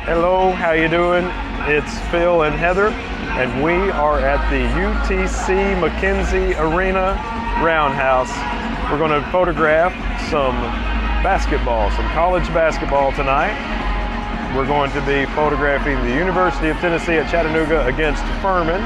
Hello, how you doing? It's Phil and Heather, and we are at the UTC McKenzie Arena Roundhouse. We're going to photograph some basketball, some college basketball tonight. We're going to be photographing the University of Tennessee at Chattanooga against Furman.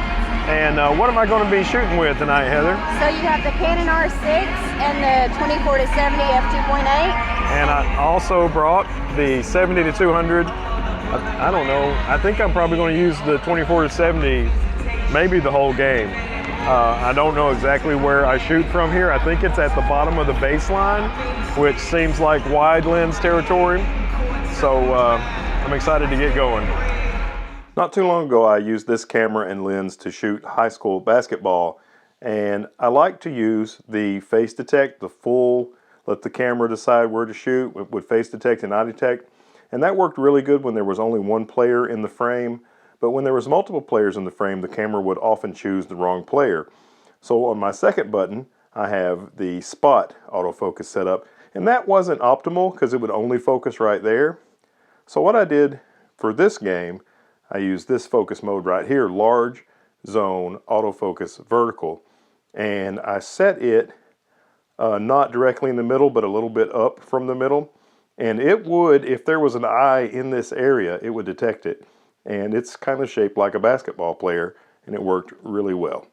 And what am I going to be shooting with tonight, Heather? So you have the Canon R6 and the 24-70 f2.8. And I also brought the 70-200. I don't know. I think I'm probably going to use the 24-70 maybe the whole game. I don't know exactly where I shoot from here. I think it's at the bottom of the baseline, which seems like wide lens territory. So I'm excited to get going. Not too long ago, I used this camera and lens to shoot high school basketball. And I like to use the face detect, the full, let the camera decide where to shoot with face detect and eye detect. And that worked really good when there was only one player in the frame. But when there was multiple players in the frame, the camera would often choose the wrong player. So on my second button, I have the spot autofocus set up. And that wasn't optimal because it would only focus right there. So what I did for this game, I used this focus mode right here, large zone autofocus vertical. And I set it not directly in the middle, but a little bit up from the middle. And it would, if there was an eye in this area, it would detect it. And it's kind of shaped like a basketball player, and it worked really well.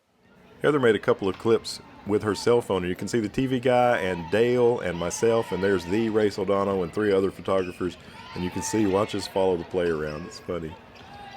Heather made a couple of clips with her cell phone, and you can see the TV guy and Dale and myself, and there's the Ray Soldano and 3 other photographers. And you can see, watch us follow the play around. It's funny.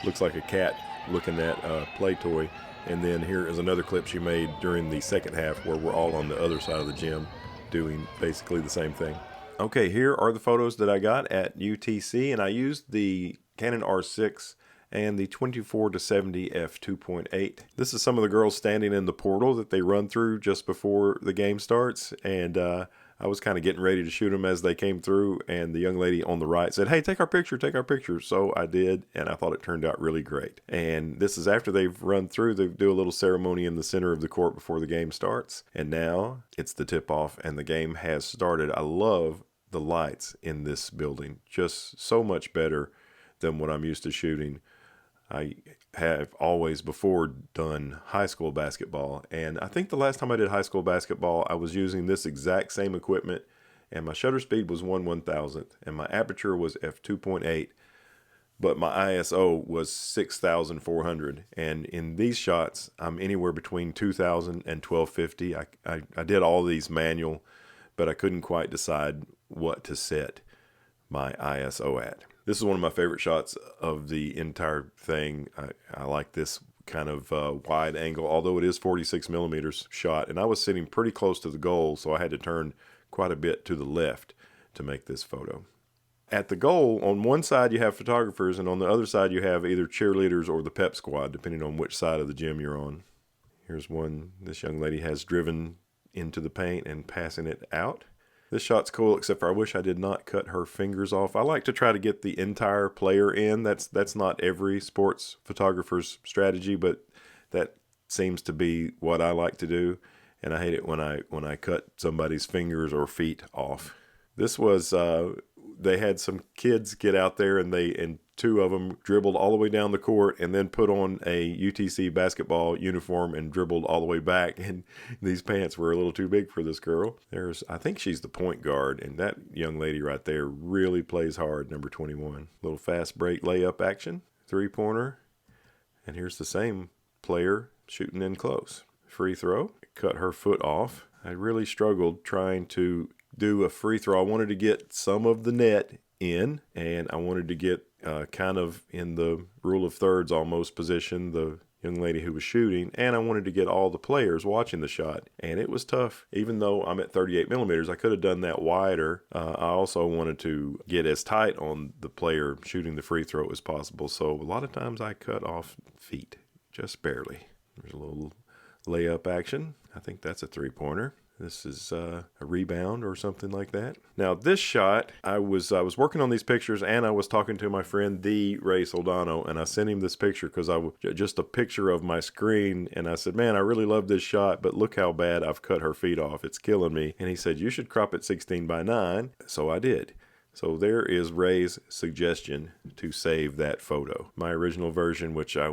Looks like a cat looking at a play toy. And then here is another clip she made during the second half where we're all on the other side of the gym doing basically the same thing. Okay, here are the photos that I got at UTC, and I used the Canon R6 and the 24-70 f2.8. This is some of the girls standing in the portal that they run through just before the game starts, and I was kind of getting ready to shoot them as they came through, and the young lady on the right said, "Hey, take our picture, take our picture." So I did, and I thought it turned out really great. And this is after they've run through. They do a little ceremony in the center of the court before the game starts. And now it's the tip-off, and the game has started. I love the lights in this building, just so much better than what I'm used to shooting. I have always before done high school basketball, and I think the last time I did high school basketball, I was using this exact same equipment, and my shutter speed was 1/1000th, and my aperture was f2.8, but my ISO was 6400, and in these shots, I'm anywhere between 2000 and 1250. I did all these manual, but I couldn't quite decide what to set my ISO at. This is one of my favorite shots of the entire thing. I like this kind of wide angle, although it is 46 millimeters shot. And I was sitting pretty close to the goal, so I had to turn quite a bit to the left to make this photo. At the goal, on one side you have photographers, and on the other side you have either cheerleaders or the pep squad, depending on which side of the gym you're on. Here's one this young lady has driven into the paint and passing it out. This shot's cool, except for I wish I did not cut her fingers off. I like to try to get the entire player in. That's not every sports photographer's strategy, but that seems to be what I like to do. And I hate it when I cut somebody's fingers or feet off. This was they had some kids get out there, and 2 of them dribbled all the way down the court and then put on a UTC basketball uniform and dribbled all the way back. And these pants were a little too big for this girl. I think she's the point guard, and that young lady right there really plays hard, number 21. Little fast break layup action, 3-pointer. And here's the same player shooting in close. Free throw, cut her foot off. I really struggled trying to do a free throw. I wanted to get some of the net in, and I wanted to get kind of in the rule of thirds almost position, the young lady who was shooting, and I wanted to get all the players watching the shot. And it was tough. Even though I'm at 38 millimeters, I could have done that wider. I also wanted to get as tight on the player shooting the free throw as possible. So a lot of times I cut off feet, just barely. There's a little layup action. I think that's a 3-pointer. This is a rebound or something like that. Now this shot, I was working on these pictures, and I was talking to my friend, the Ray Soldano, and I sent him this picture because just a picture of my screen, and I said, "Man, I really love this shot, but look how bad I've cut her feet off. It's killing me." And he said, "You should crop it 16:9. So I did. So there is Ray's suggestion to save that photo. My original version, which I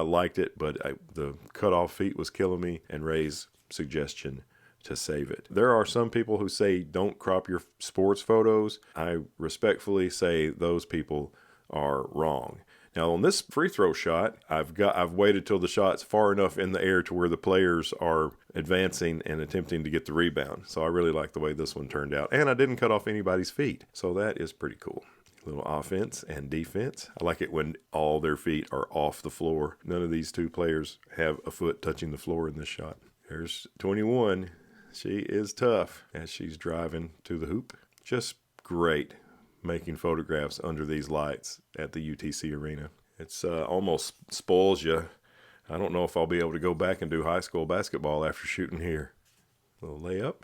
liked it, but the cutoff feet was killing me, and Ray's suggestion to save it. There are some people who say don't crop your sports photos. I respectfully say those people are wrong. Now on this free throw shot, I've waited till the shot's far enough in the air to where the players are advancing and attempting to get the rebound. So I really like the way this one turned out. And I didn't cut off anybody's feet. So that is pretty cool. Little offense and defense. I like it when all their feet are off the floor. None of these two players have a foot touching the floor in this shot. There's 21. She is tough as she's driving to the hoop. Just great making photographs under these lights at the UTC arena. It's almost spoils you. I don't know if I'll be able to go back and do high school basketball after shooting here. Little layup.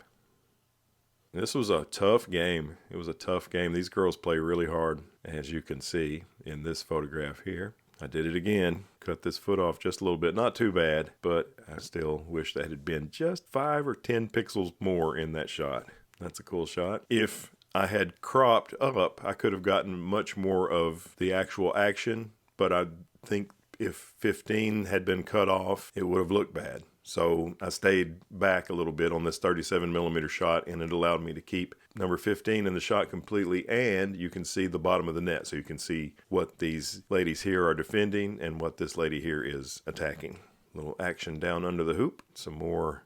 This was a tough game. It was a tough game. These girls play really hard, as you can see in this photograph here. I did it again. Cut this foot off just a little bit. Not too bad, but I still wish that had been just 5 or 10 pixels more in that shot. That's a cool shot. If I had cropped up, I could have gotten much more of the actual action, but I think if 15 had been cut off, it would have looked bad. So I stayed back a little bit on this 37 millimeter shot, and it allowed me to keep number 15 in the shot completely, and you can see the bottom of the net. So you can see what these ladies here are defending and what this lady here is attacking. Little action down under the hoop. Some more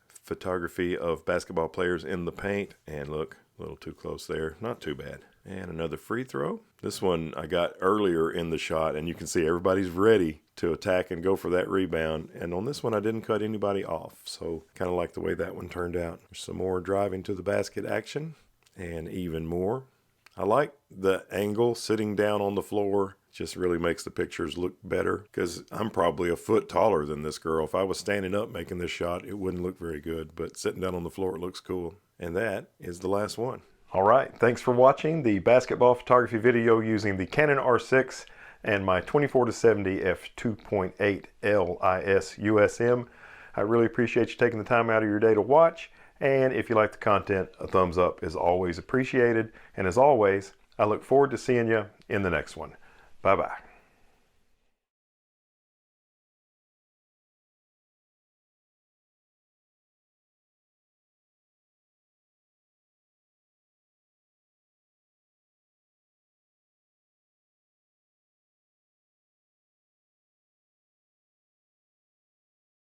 photography of basketball players in the paint, and look, a little too close there. Not too bad. And another free throw. This one I got earlier in the shot, and you can see everybody's ready to attack and go for that rebound. And on this one, I didn't cut anybody off. So kind of like the way that one turned out. There's some more driving to the basket action, and even more. I like the angle sitting down on the floor. Just really makes the pictures look better, because I'm probably a foot taller than this girl. If I was standing up making this shot, it wouldn't look very good, but sitting down on the floor, it looks cool. And that is the last one. All right, thanks for watching the basketball photography video using the Canon R6 and my 24-70 f2.8 L IS USM. I really appreciate you taking the time out of your day to watch, and if you like the content, a thumbs up is always appreciated. And as always, I look forward to seeing you in the next one. Bye-bye.